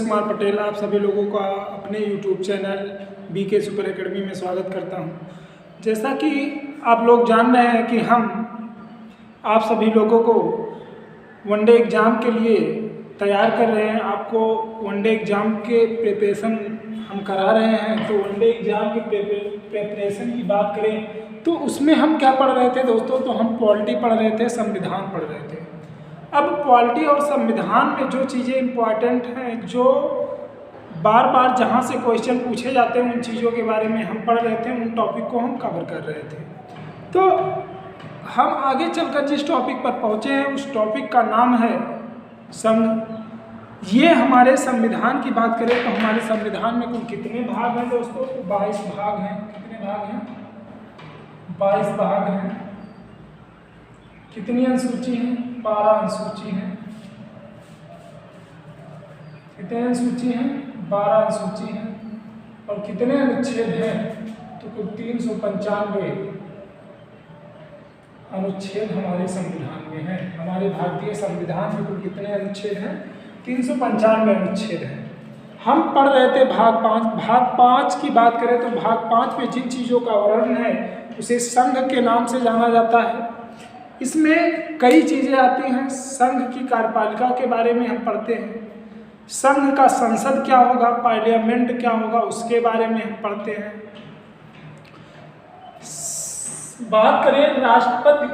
कुमार पटेल आप सभी लोगों का अपने YouTube channel BK super academy में स्वागत करता हूं। जैसा कि आप लोग जान रहे हैं कि हम आप सभी लोगों को वनडे एग्ज़ाम के लिए तैयार कर रहे हैं। आपको वनडे एग्ज़ाम के प्रिपरेशन हम करा रहे हैं। तो वनडे एग्ज़ाम की प्रिपरेशन की बात करें तो उसमें हम क्या पढ़ रहे थे दोस्तों, तो हम पॉलिटी पढ़ रहे थे, संविधान पढ़ रहे थे। अब पॉलिटी और संविधान में जो चीज़ें इम्पॉर्टेंट हैं, जो बार बार जहाँ से क्वेश्चन पूछे जाते हैं, उन चीज़ों के बारे में हम पढ़ रहे थे, उन टॉपिक को हम कवर कर रहे थे। तो हम आगे चलकर जिस टॉपिक पर पहुँचे हैं उस टॉपिक का नाम है संघ। ये हमारे संविधान की बात करें तो हमारे संविधान में कुल कितने भाग हैं दोस्तों? तो 22 भाग हैं। कितने भाग हैं? 22 भाग हैं। कितनी अनुसूची हैं? 12 अनुसूची हैं। कितने अनुसूची हैं? 12 अनुसूची हैं। और कितने अनुच्छेद हैं? तो कुल 395 अनुच्छेद हमारे संविधान में हैं। हमारे भारतीय संविधान में कुल कितने अनुच्छेद हैं? 395 अनुच्छेद हैं। हम पढ़ रहे थे भाग 5। भाग 5 की बात करें तो भाग 5 में जिन चीज़ों का वर्णन है उसे संघ के नाम से जाना जाता है। इसमें कई चीज़ें आती हैं। संघ की कार्यपालिका के बारे में हम पढ़ते हैं। संघ का संसद क्या होगा, पार्लियामेंट क्या होगा, उसके बारे में हम पढ़ते हैं। बात करें राष्ट्रपति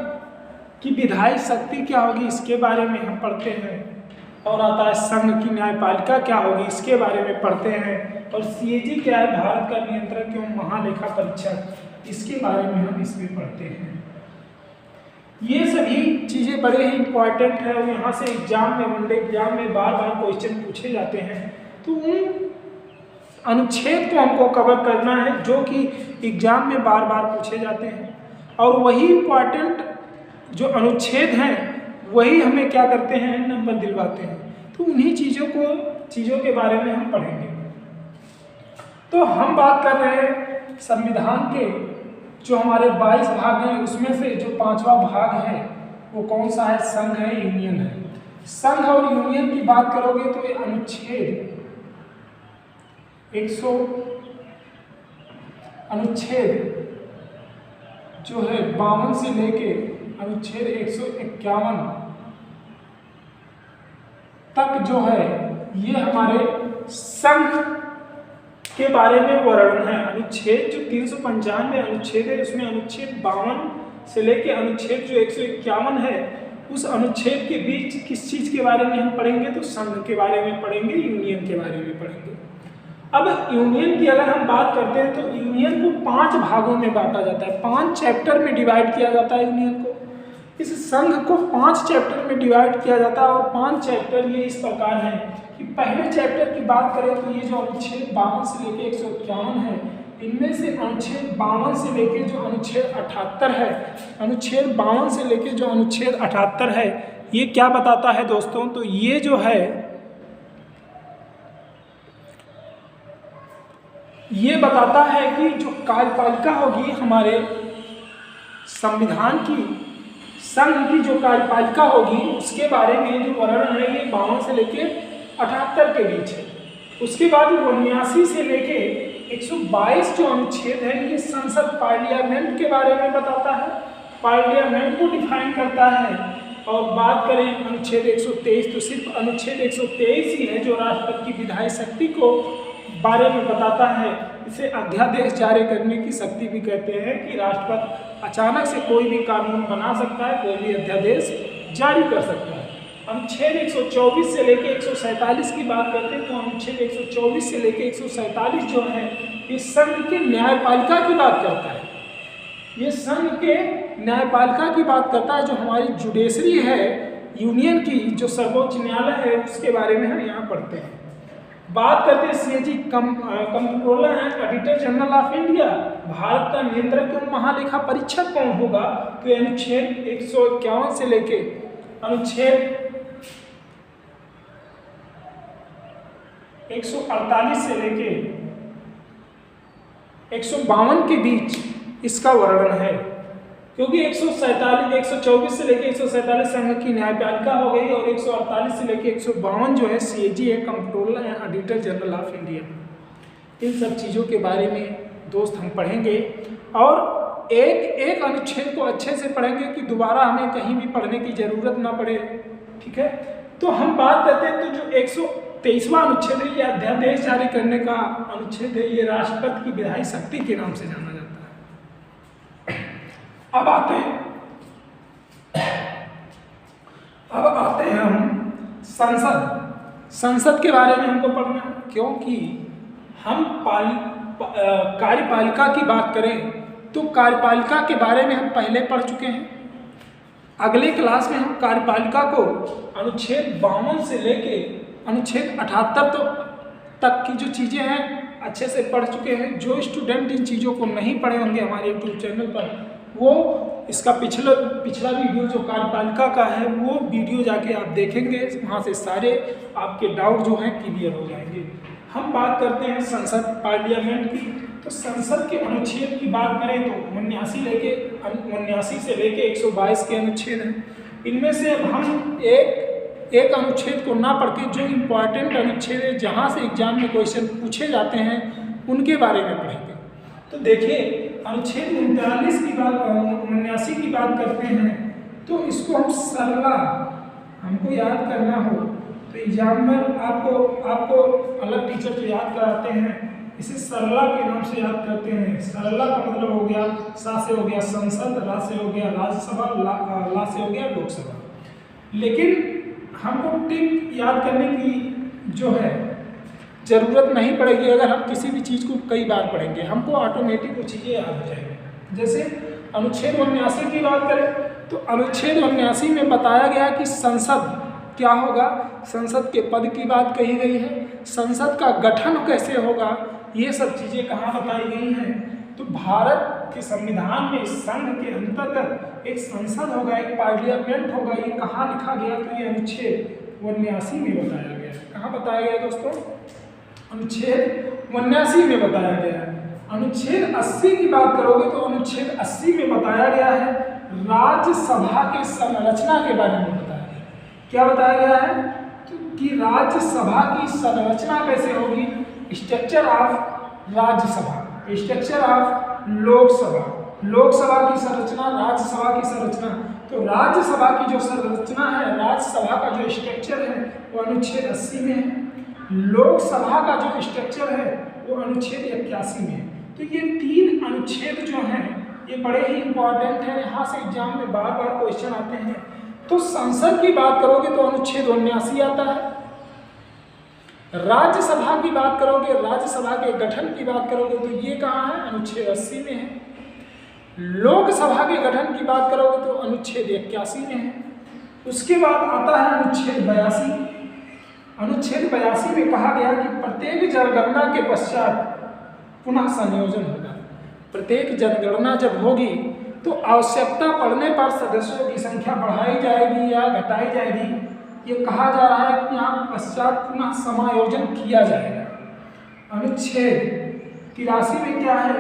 की विधायी शक्ति क्या होगी, इसके बारे में हम पढ़ते हैं। और आता है संघ की न्यायपालिका क्या होगी, इसके बारे में पढ़ते हैं। और CAG क्या है, भारत का नियंत्रक एवं महालेखा परीक्षक, इसके बारे में हम इसमें पढ़ते हैं। ये सभी चीज़ें बड़े ही इम्पॉर्टेंट है और यहाँ से एग्जाम में, वनडे एग्जाम में बार बार क्वेश्चन पूछे जाते हैं। तो उन अनुच्छेद को हमको कवर करना है जो कि एग्जाम में बार बार पूछे जाते हैं। और वही इम्पॉर्टेंट जो अनुच्छेद हैं वही हमें क्या करते हैं, नंबर दिलवाते हैं। तो उन्हीं चीज़ों के बारे में हम पढ़ेंगे। तो हम बात कर रहे हैं संविधान के जो हमारे 22 भाग हैं, उसमें से जो 5वां भाग है वो कौन सा है? संघ है, यूनियन है। संघ और यूनियन की बात करोगे तो ये अनुच्छेद 100 जो है 52 से लेके अनुच्छेद 151 तक जो है ये हमारे संघ के बारे में वर्णन है। अनुच्छेद जो 395 अनुच्छेद है उसमें अनुच्छेद 52 से लेके अनुच्छेद जो 151 है, उस अनुच्छेद के बीच किस चीज़ के बारे में हम पढ़ेंगे? तो संघ के बारे में पढ़ेंगे, यूनियन के बारे में पढ़ेंगे। अब यूनियन की अगर हम बात करते हैं तो यूनियन को 5 भागों में बांटा जाता है, 5 चैप्टर में डिवाइड किया जाता है यूनियन को। इस संघ को 5 चैप्टर में डिवाइड किया जाता है और 5 चैप्टर ये इस प्रकार हैं कि पहले चैप्टर की बात करें तो ये जो अनुच्छेद 52 से लेके 151 है, इनमें से अनुच्छेद 52 से लेके जो अनुच्छेद 78 है, अनुच्छेद 52 से लेके जो अनुच्छेद 78 है, ये क्या बताता है दोस्तों? तो ये जो है ये बताता है कि जो कार्यपालिका होगी हमारे संविधान की, संघ की जो कार्यपालिका होगी उसके बारे में जो वर्णन है ये 52 से लेके 78 के बीच है। उसके बाद 79 से लेके 122 जो अनुच्छेद है ये संसद, पार्लियामेंट के बारे में बताता है, पार्लियामेंट को डिफाइन करता है। और बात करें अनुच्छेद 123 तो सिर्फ अनुच्छेद 123 ही है जो राष्ट्रपति की विधायी शक्ति को बारे में बताता है। इसे अध्यादेश जारी करने की शक्ति भी कहते हैं कि राष्ट्रपति अचानक से कोई भी कानून बना सकता है, कोई भी अध्यादेश जारी कर सकता है। अनुच्छेद 124 से लेके 147 की बात करते हैं तो अनुच्छेद 124 से लेके 147 जो है ये संघ के न्यायपालिका की बात करता है। ये संघ के न्यायपालिका की बात करता है। जो हमारी जुडिशरी है यूनियन की, जो सर्वोच्च न्यायालय है, उसके बारे में हम यहाँ पढ़ते हैं। बात करते हैं CAG controller and auditor general of India, Bharat का नियंत्रक एवं महालेखा परीक्षक कौन होगा? तो अनुच्छेद 151 से लेके अनुच्छेद 148 से लेके 152 के बीच इसका वर्णन है। क्योंकि 124 से लेकर 147 संघ की न्यायपालिका हो गई और 148 से लेकर 152 जो है CAG है, controller and auditor general of India. इन सब चीज़ों के बारे में दोस्त हम पढ़ेंगे और एक अनुच्छेद को अच्छे से पढ़ेंगे कि दोबारा हमें कहीं भी पढ़ने की जरूरत ना पड़े। ठीक है, तो हम बात करते हैं तो जो 123वां अनुच्छेद है ये अध्यादेश जारी करने का अनुच्छेद है। ये राष्ट्रपति की विधायी शक्ति के नाम से जाना जाता है। अब आते हैं हम संसद के बारे में हमको पढ़ना है, क्योंकि हम कार्यपालिका की बात करें तो कार्यपालिका के बारे में हम पहले पढ़ चुके हैं। अगले क्लास में हम कार्यपालिका को अनुच्छेद 52 से लेके अनुच्छेद 78 तक की जो चीज़ें हैं अच्छे से पढ़ चुके हैं। जो स्टूडेंट इन चीज़ों को नहीं पढ़े होंगे हमारे यूट्यूब चैनल पर, वो इसका पिछला वीडियो जो कार्यपालिका का है वो वीडियो जाके आप देखेंगे, वहाँ से सारे आपके डाउट जो हैं क्लियर हो जाएंगे। हम बात करते हैं संसद पार्लियामेंट की। तो संसद के अनुच्छेद की बात करें तो 79 से लेके 122 के अनुच्छेद हैं। इनमें से हम एक अनुच्छेद को ना पढ़ के जो इम्पोर्टेंट अनुच्छेद है जहाँ से एग्जाम में क्वेश्चन पूछे जाते हैं उनके बारे में पढ़ेंगे। तो देखिए अनुच्छेद 79 की बात करते हैं तो इसको हम सरला हमको याद करना हो तो एग्जाम में आपको अलग टीचर जो याद कराते हैं इसे सरला के नाम से याद करते हैं। सरला का मतलब हो गया सा से हो गया संसद, रा से हो गया राज्यसभा, ला से हो गया लोकसभा। लेकिन हमको टिक याद करने की जो है ज़रूरत नहीं पड़ेगी अगर हम किसी भी चीज़ को कई बार पढ़ेंगे, हमको ऑटोमेटिक वो चीज़ें याद हो जाएंगी। जैसे अनुच्छेद 79 की बात करें तो अनुच्छेद 79 में बताया गया कि संसद क्या होगा, संसद के पद की बात कही गई है, संसद का गठन कैसे होगा, ये सब चीज़ें कहाँ बताई गई हैं। तो भारत के संविधान में संघ के अंतर्गत एक संसद होगा, एक पार्लियामेंट होगा, ये कहाँ लिखा गया तो ये अनुच्छेद 79 में बताया गया है। कहाँ बताया गया दोस्तों? अनुच्छेद 79 में बताया गया है। अनुच्छेद 80 की बात करोगे तो अनुच्छेद 80 में बताया गया है राज्यसभा के संरचना के बारे में बताया गया। क्या बताया गया है तो कि राज्यसभा की संरचना कैसे होगी, structure of Rajya Sabha, structure of Lok Sabha, Lok Sabha की संरचना, राज्यसभा की संरचना। तो राज्यसभा की जो संरचना है, राज्यसभा का जो स्ट्रक्चर है वो अनुच्छेद 80 में है, लोकसभा का जो स्ट्रक्चर है वो अनुच्छेद 81 में है। तो ये 3 अनुच्छेद जो हैं ये बड़े ही इंपॉर्टेंट हैं, यहाँ से एग्जाम में बार बार क्वेश्चन आते हैं। तो संसद की बात करोगे तो अनुच्छेद 79 आता है, राज्यसभा की बात करोगे, राज्यसभा के गठन की बात करोगे तो ये कहाँ है, अनुच्छेद 80 में है। लोकसभा के गठन की बात करोगे तो अनुच्छेद 81 में है। उसके बाद आता है अनुच्छेद 82। अनुच्छेद 82 में कहा गया कि प्रत्येक जनगणना के पश्चात पुनः संयोजन होगा। प्रत्येक जनगणना जब होगी तो आवश्यकता पड़ने पर सदस्यों की संख्या बढ़ाई जाएगी या घटाई जाएगी, ये कहा जा रहा है कि यहाँ पश्चात पुनः समायोजन किया जाएगा। अनुच्छेद 83 में क्या है,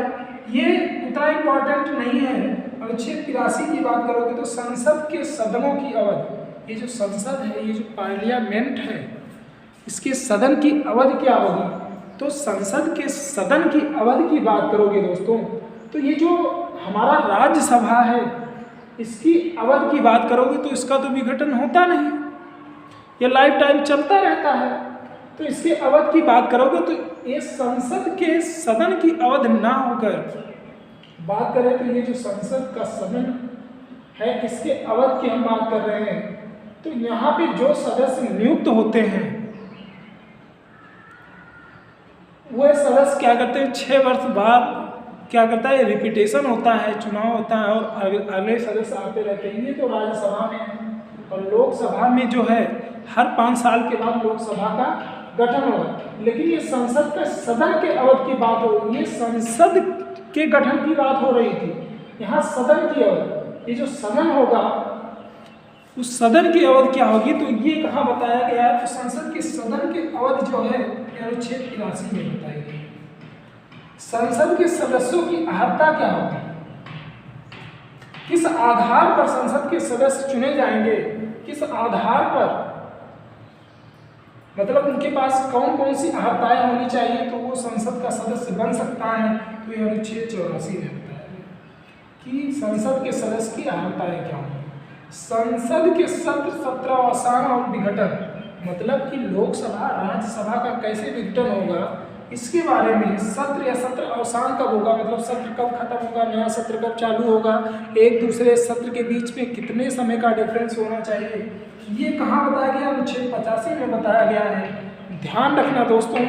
ये उतना इम्पोर्टेंट नहीं है। अनुच्छेद 83 की बात करोगे तो संसद के सदनों की अवधि, ये जो संसद है, ये जो पार्लियामेंट है, इसके सदन की अवधि क्या होगी, तो संसद के सदन की अवधि की बात करोगे दोस्तों तो ये जो हमारा राज्यसभा है इसकी अवधि की बात करोगे तो इसका तो विघटन होता नहीं, ये लाइफ टाइम चलता रहता है। तो इसके अवधि की बात करोगे तो ये संसद के सदन की अवधि ना होकर बात करें तो ये जो संसद का सदन है इसके अवधि की हम बात कर रहे हैं। तो यहाँ पे जो सदस्य नियुक्त होते हैं वह सदस्य क्या करते हैं, 6 वर्ष बाद क्या करता है, रिपीटेशन होता है, चुनाव होता है और अगले सदस्य आते रहते हैं। ये तो राज्यसभा में है और लोकसभा में जो है हर 5 साल के बाद लोकसभा का गठन होगा। लेकिन ये संसद के सदन के अवधि की बात हो, ये संसद के गठन की बात हो रही थी, यहाँ सदन की अवधि, ये जो सदन होगा उस सदन की अवधि क्या होगी तो ये कहाँ बताया गया है, तो संसद के सदन की अवधि जो है अनुच्छेद 83 में बताई गई। संसद के सदस्यों की अर्हता क्या होगी, किस आधार पर संसद के सदस्य चुने जाएंगे, किस आधार पर, मतलब उनके पास कौन कौन सी अर्हताएं होनी चाहिए तो वो संसद का सदस्य बन सकता है। तो ये अनुच्छेद 84 में बताया गया कि संसद के सदस्य की अर्हताएं क्या होंगी। संसद के सत्र अवसान और विघटन, मतलब कि लोकसभा राज्यसभा का कैसे विघटन होगा इसके बारे में, सत्र या सत्र अवसान कब होगा, मतलब सत्र कब खत्म होगा, नया सत्र कब चालू होगा, एक दूसरे सत्र के बीच में कितने समय का डिफरेंस होना चाहिए, ये कहाँ बताया गया, अनुच्छेद 85 में बताया गया है। ध्यान रखना दोस्तों,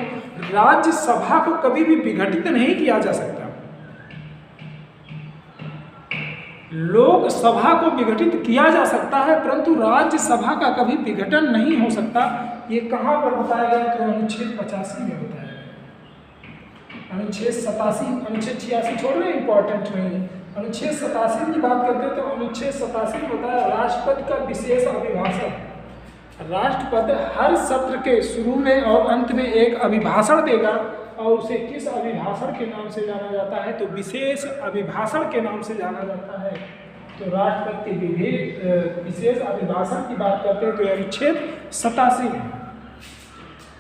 राज्यसभा को कभी भी विघटित नहीं किया जा सकता। लोकसभा को विघटित किया जा सकता है परंतु राज्यसभा का कभी विघटन नहीं हो सकता। ये कहाँ पर बताया गया, तो अनुच्छेद 85 में बताया गया। अनुच्छेद 87, अनुच्छेद 86 छोड़ रहे, इंपॉर्टेंट नहीं। अनुच्छेद 87 की बात करते हैं तो अनुच्छेद 87 में बताया राष्ट्रपति का विशेष अभिभाषण। राष्ट्रपति हर सत्र के शुरू में और अंत में एक अभिभाषण देगा और उसे किस अभिभाषण के नाम से जाना जाता है, तो विशेष अभिभाषण के नाम से जाना जाता है। तो राष्ट्रपति विशेष अभिभाषण की बात करते हैं तो अनुच्छेद 87 में।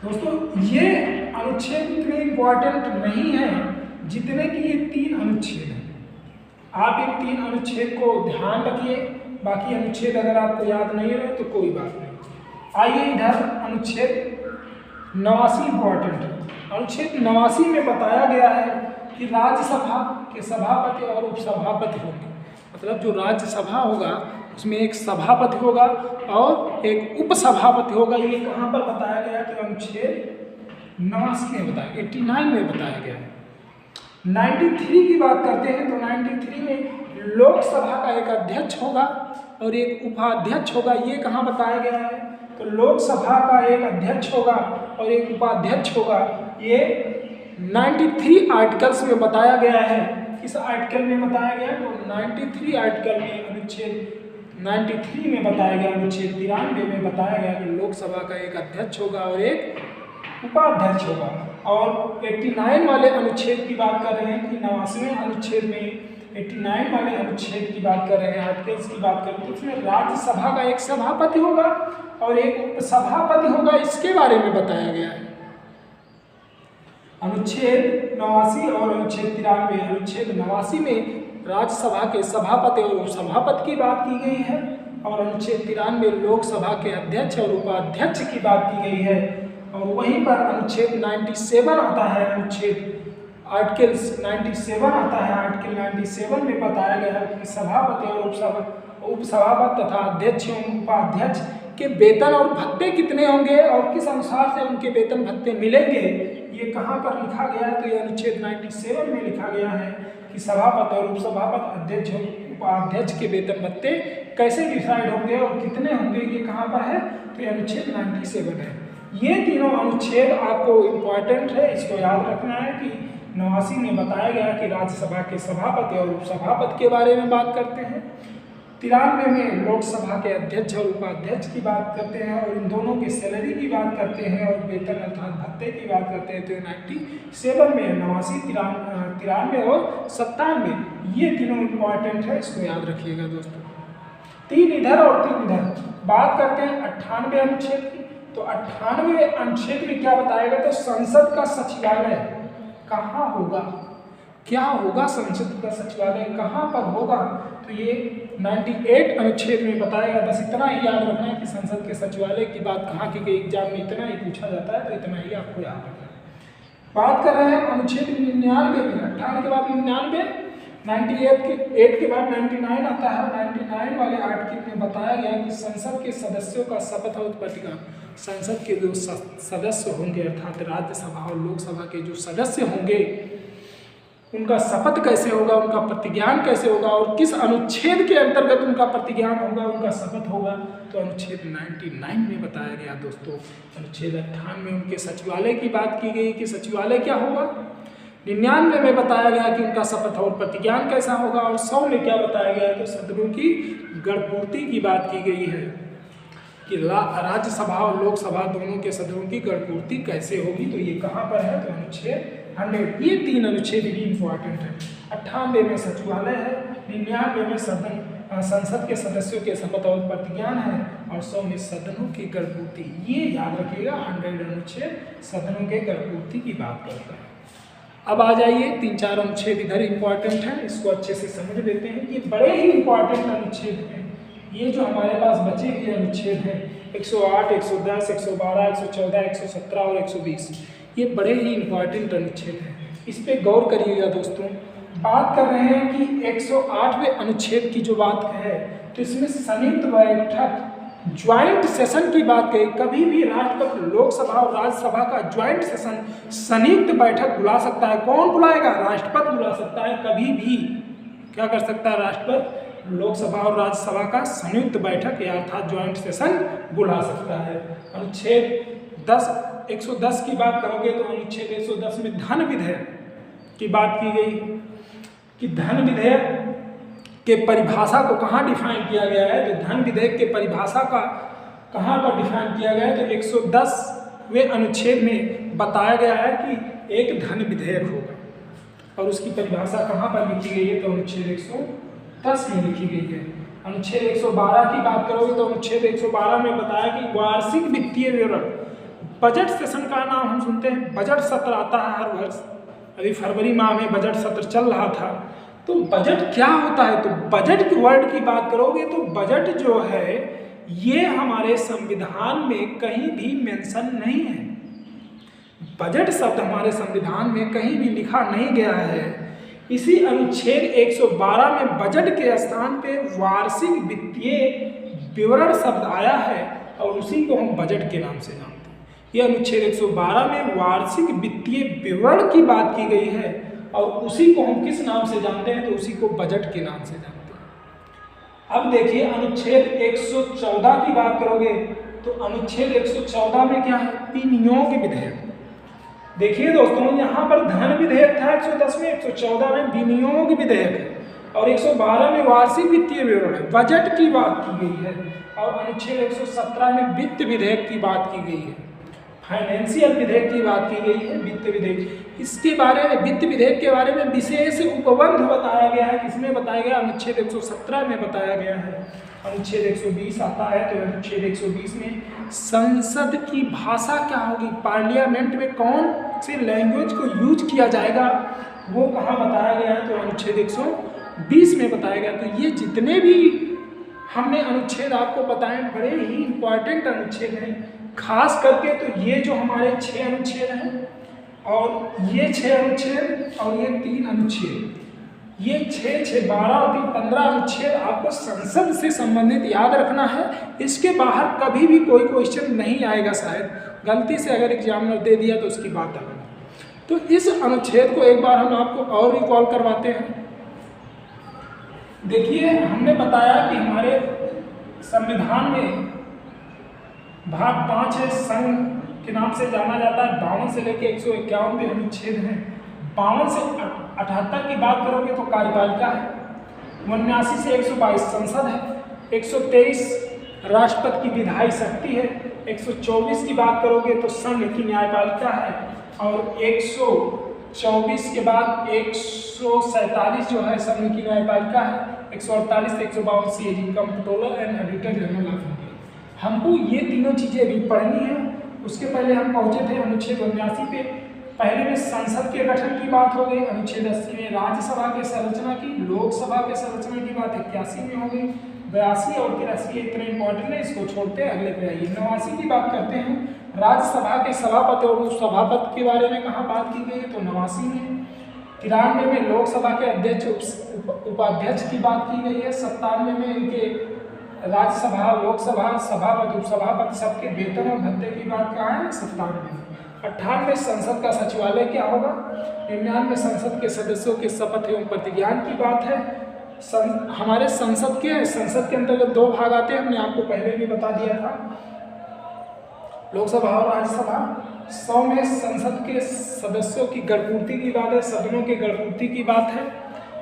दोस्तों ये अनुच्छेद इतने इम्पोर्टेंट नहीं है जितने कि ये 3 अनुच्छेद हैं। आप इन 3 अनुच्छेद को ध्यान रखिए, बाकी अनुच्छेद अगर आपको याद नहीं रहे तो कोई बात नहीं। आइए इधर अनुच्छेद 89 इम्पॉर्टेंट है। अनुच्छेद 89 में बताया गया है कि राज्यसभा के सभापति और उपसभापति होंगे, मतलब जो राज्यसभा होगा उसमें एक सभापति होगा और एक उपसभापति होगा। ये कहाँ पर बताया गया, तो अनुच्छेद 89 में बताया, 89 में बताया गया है। 93 की बात करते हैं तो 93 में लोकसभा का एक अध्यक्ष होगा और एक उपाध्यक्ष होगा। ये कहाँ बताया गया है, तो लोकसभा का एक अध्यक्ष होगा और एक उपाध्यक्ष होगा। ये 93 आर्टिकल्स में बताया गया है। किस आर्टिकल में बताया गया, तो 93 आर्टिकल में, अनुच्छेद 93 में बताया गया। अनुच्छेद 93 में बताया गया कि लोकसभा का एक अध्यक्ष होगा और एक उपाध्यक्ष होगा। और 89 वाले अनुच्छेद की बात कर रहे हैं कि 89वें अनुच्छेद में, 89 वाले अनुच्छेद की बात कर रहे हैं, आर्टिकल्स की बात कर रहे हैं, तो उसमें राज्यसभा का एक सभापति होगा और एक उपसभापति होगा। इसके बारे में बताया गया है अनुच्छेद 89 और अनुच्छेद 93। अनुच्छेद 89 में राज्यसभा के सभापति और उपसभापति की बात की गई है और अनुच्छेद 93 में लोकसभा के अध्यक्ष और उपाध्यक्ष की बात की गई है। और वहीं पर अनुच्छेद 97 आता है, अनुच्छेद आर्टिकल्स 97 आता है। आर्टिकल 97 में बताया गया है कि सभापति और उपसभापति तथा अध्यक्ष एवं उपाध्यक्ष के वेतन और भत्ते कितने होंगे और किस अनुसार से उनके वेतन भत्ते मिलेंगे, ये कहाँ पर लिखा गया है, तो ये अनुच्छेद 97 में लिखा गया है कि सभापति और उपसभापति, अध्यक्ष और उपाध्यक्ष के वेतन भत्ते कैसे डिसाइड होंगे और कितने होंगे, ये कहाँ पर है, तो ये अनुच्छेद 97 है। ये तीनों अनुच्छेद आपको इम्पॉर्टेंट है, इसको याद रखना है कि 89 में बताया गया कि राज्यसभा के सभापति और उपसभापति के बारे में बात करते हैं। 93 में लोकसभा के अध्यक्ष और उपाध्यक्ष की बात करते हैं और इन दोनों की सैलरी की बात करते हैं और वेतन अर्थात भत्ते की बात करते हैं। तो 97 में, 89, 93 और 97 ये तीनों इम्पॉर्टेंट है, इसको याद रखिएगा दोस्तों। 3 इधर और 3 इधर। बात करते हैं 98 अनुच्छेद की। तो 98 अनुच्छेद में क्या बताएगा, तो संसद का सचिवालय कहाँ होगा, क्या होगा, संसद का सचिवालय कहाँ पर होगा, तो ये 98 अनुच्छेद में बताएगा। बस इतना ही याद रखना है कि संसद के सचिवालय की बात कहाँ की गई, एग्जाम में इतना ही पूछा जाता है, तो इतना ही आपको याद रखना है। बात कर रहे हैं अनुच्छेद 99 में, 98 के बाद 99, 98 के बाद 99 आता है। 99 वाले आर्टिकल में बताया गया कि संसद के सदस्यों का शपथ और प्रतिज्ञा, संसद के जो सदस्य होंगे अर्थात राज्यसभा और लोकसभा के जो सदस्य होंगे उनका शपथ कैसे होगा, उनका प्रतिज्ञान कैसे होगा और किस अनुच्छेद के अंतर्गत उनका प्रतिज्ञान होगा, उनका शपथ होगा, तो अनुच्छेद 99 में बताया गया दोस्तों। अनुच्छेद 98 में उनके सचिवालय की बात की गई कि सचिवालय क्या होगा। 99 में बताया गया कि उनका शपथ और प्रतिज्ञान कैसा होगा और 100 में क्या बताया गया, तो सदनों की गणपूर्ति की बात की गई है कि राज्यसभा और लोकसभा दोनों के सदनों की गणपूर्ति कैसे होगी, तो ये कहाँ पर है, तो अनुच्छेद 100। ये 3 अनुच्छेद भी इम्पोर्टेंट है। 98 में सचिवालय है, 99 में संसद के सदस्यों के शपथ और प्रतिज्ञान है, और 100 में सदनों की गणपूर्ति। ये याद रखिएगा, 100 अनुच्छेद सदनों के गणपूर्ति की बात करता है। अब आ जाइए 3-4 अनुच्छेद इधर इंपॉर्टेंट है, इसको अच्छे से समझ लेते हैं। ये बड़े ही इंपॉर्टेंट अनुच्छेद हैं, ये जो हमारे पास बचे हुए अनुच्छेद हैं 108, 110, 112, 114, 117 और 120, ये बड़े ही इंपॉर्टेंट अनुच्छेद हैं। इस पे गौर करिएगा दोस्तों। बात कर रहे हैं कि 108वें अनुच्छेद की जो बात है, तो इसमें संयुक्त बैठक ज्वाइंट सेशन की बात कही। कभी भी राष्ट्रपति लोकसभा और राज्यसभा का ज्वाइंट सेशन संयुक्त बैठक बुला सकता है। कौन बुलाएगा? राष्ट्रपति बुला सकता है। कभी भी क्या कर सकता है? राष्ट्रपति लोकसभा और राज्यसभा का संयुक्त बैठक या अर्थात ज्वाइंट सेशन बुला सकता है। अनुच्छेद 110 की बात करोगे तो अनुच्छेद 110 में धन विधेयक की बात की गई कि धन विधेयक के परिभाषा को कहाँ डिफाइन किया गया है। तो धन विधेयक के परिभाषा का कहाँ पर डिफाइन किया गया है? तो 110वें अनुच्छेद में बताया गया है कि एक धन विधेयक होगा, और उसकी परिभाषा कहाँ पर लिखी गई है? तो अनुच्छेद 110 में लिखी गई है। अनुच्छेद 112 की बात करोगे तो अनुच्छेद 112 में बताया कि वार्षिक वित्तीय विवरण, बजट सेशन का नाम हम सुनते हैं, बजट सत्र आता है हर वर्ष। अभी फरवरी माह में बजट सत्र चल रहा था। तो बजट क्या होता है? तो बजट के वर्ड की बात करोगे तो बजट जो है ये हमारे संविधान में कहीं भी मेंशन नहीं है। बजट शब्द हमारे संविधान में कहीं भी लिखा नहीं गया है। इसी अनुच्छेद 112 में बजट के स्थान पे वार्षिक वित्तीय विवरण शब्द आया है, और उसी को हम बजट के नाम से जानते हैं। ये अनुच्छेद 112 में वार्षिक वित्तीय विवरण की बात की गई है, और उसी को हम किस नाम से जानते हैं? तो उसी को बजट के नाम से जानते हैं। अब देखिए अनुच्छेद 114 की बात करोगे तो अनुच्छेद 114 में क्या है? विनियोग विधेयक। देखिए दोस्तों, यहाँ पर धन विधेयक था 110 में, 114 में विनियोग विधेयक है, और 112 में वार्षिक वित्तीय विवरण है, बजट की बात की गई है, और अनुच्छेद 117 में वित्त विधेयक की बात की गई है, फाइनेंशियल विधेयक की बात की गई है, वित्त विधेयक। इसके बारे में, वित्त विधेयक के बारे में विशेष उपबंध बताया गया है। किसमें बताया गया? अनुच्छेद 117 में बताया गया है। अनुच्छेद 120 आता है, तो अनुच्छेद 120 में संसद की भाषा क्या होगी, पार्लियामेंट में कौन से लैंग्वेज को यूज किया जाएगा, वो कहाँ बताया गया है? तो अनुच्छेद 120 में बताया गया। तो ये जितने भी हमने अनुच्छेद आपको बताए बड़े ही इंपॉर्टेंट अनुच्छेद हैं। खास करके तो ये जो हमारे 6 अनुच्छेद हैं, और ये 6 अनुच्छेद और ये 3 अनुच्छेद, ये 6, 12 और 3, 15 अनुच्छेद आपको संसद से संबंधित याद रखना है। इसके बाहर कभी भी कोई क्वेश्चन नहीं आएगा। शायद गलती से अगर एग्जामिनर दे दिया तो उसकी बात अलग है। तो इस अनुच्छेद को एक बार हम आपको और रिकॉल करवाते हैं। देखिए, हमने बताया कि हमारे संविधान में भाग 5 है, संघ के नाम से जाना जाता है। 52 से लेकर 151 अनुच्छेद हैं। 52 से 78 की बात करोगे तो कार्यपालिका है। 79 से 122 संसद है। 123 राष्ट्रपति की विधायी शक्ति है। 124 की बात करोगे तो संघ की न्यायपालिका है, और 124 के बाद 147 जो है संघ की न्यायपालिका है। 148 से 152 CAG, controller and auditor general of India. हमको ये तीनों चीज़ें अभी पढ़नी है। उसके पहले हम पहुंचे थे अनुच्छेद 79 पे। पहले में संसद के गठन की बात हो गई। अनुच्छेद 80 में राज्यसभा के संरचना की, लोकसभा के संरचना की बात 81 में हो गई। 82 और 83 इतने इंपॉर्टेंट है, इसको छोड़ते हैं, अगले पे आइए। 89 की बात करते हैं। राज्यसभा के सभापति और उपसभापति के बारे में कहाँ बात की गई? तो 89 में। 93 में लोकसभा के अध्यक्ष उपाध्यक्ष की बात की गई है। 97 में इनके राज्यसभा, लोकसभा, सभापति, उपसभापति सबके वेतन और भत्ते की बात कहाँ है? 97 में। 98 संसद का सचिवालय क्या होगा? 99 संसद के सदस्यों के शपथ एवं प्रतिज्ञान की बात है। हमारे संसद के अंतर्गत 2 भाग आते हैं, हमने आपको पहले भी बता दिया था, लोकसभा और राज्यसभा। 100 में संसद के सदस्यों की गणपूर्ति की बात है, सदनों के गणपूर्ति की बात है।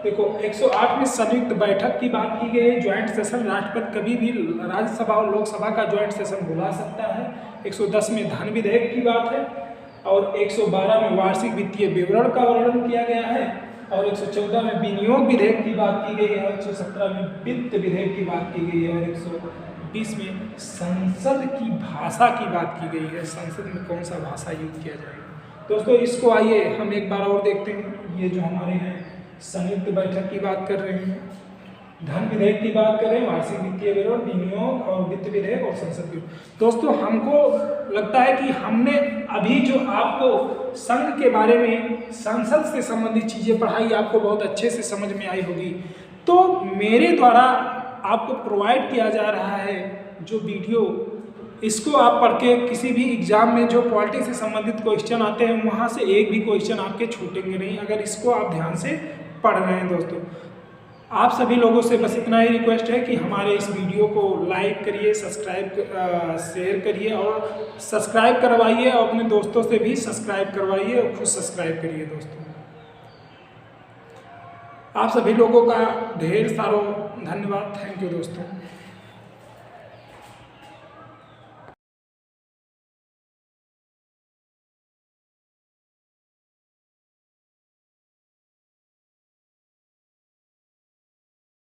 देखो 108 में संयुक्त बैठक की बात की गई है, ज्वाइंट सेशन। राष्ट्रपति कभी भी राज्यसभा और लोकसभा का ज्वाइंट सेशन बुला सकता है। 110 में धन विधेयक की बात है, और 112 में वार्षिक वित्तीय विवरण का वर्णन किया गया है, और 114 में विनियोग विधेयक की बात की गई है, 117 में वित्त विधेयक की बात की गई है और 120 में संसद की भाषा की बात की गई है, संसद में कौन सा भाषा यूज किया जाएगा। दोस्तों इसको आइए हम एक बार और देखते हैं। ये जो हमारे हैं संयुक्त बैठक की बात कर रहे हैं, धन विधेयक की बात करें, वार्षिक वित्तीय विवरण, विनियोग और वित्त विधेयक और संसद की। दोस्तों हमको लगता है कि हमने अभी जो आपको संघ के बारे में संसद से संबंधित चीज़ें पढ़ाई, आपको बहुत अच्छे से समझ में आई होगी। तो मेरे द्वारा आपको प्रोवाइड किया जा रहा है जो वीडियो, इसको आप पढ़ के किसी भी एग्जाम में जो पॉलिटिक्स से संबंधित क्वेश्चन आते हैं वहाँ से एक भी क्वेश्चन आपके छूटेंगे नहीं, अगर इसको आप ध्यान से पढ़ रहे हैं। दोस्तों आप सभी लोगों से बस इतना ही रिक्वेस्ट है कि हमारे इस वीडियो को लाइक करिए, सब्सक्राइब शेयर करिए और सब्सक्राइब करवाइए और अपने दोस्तों से भी सब्सक्राइब करवाइए और खुद सब्सक्राइब करिए। दोस्तों आप सभी लोगों का ढेर सारा धन्यवाद। थैंक यू दोस्तों।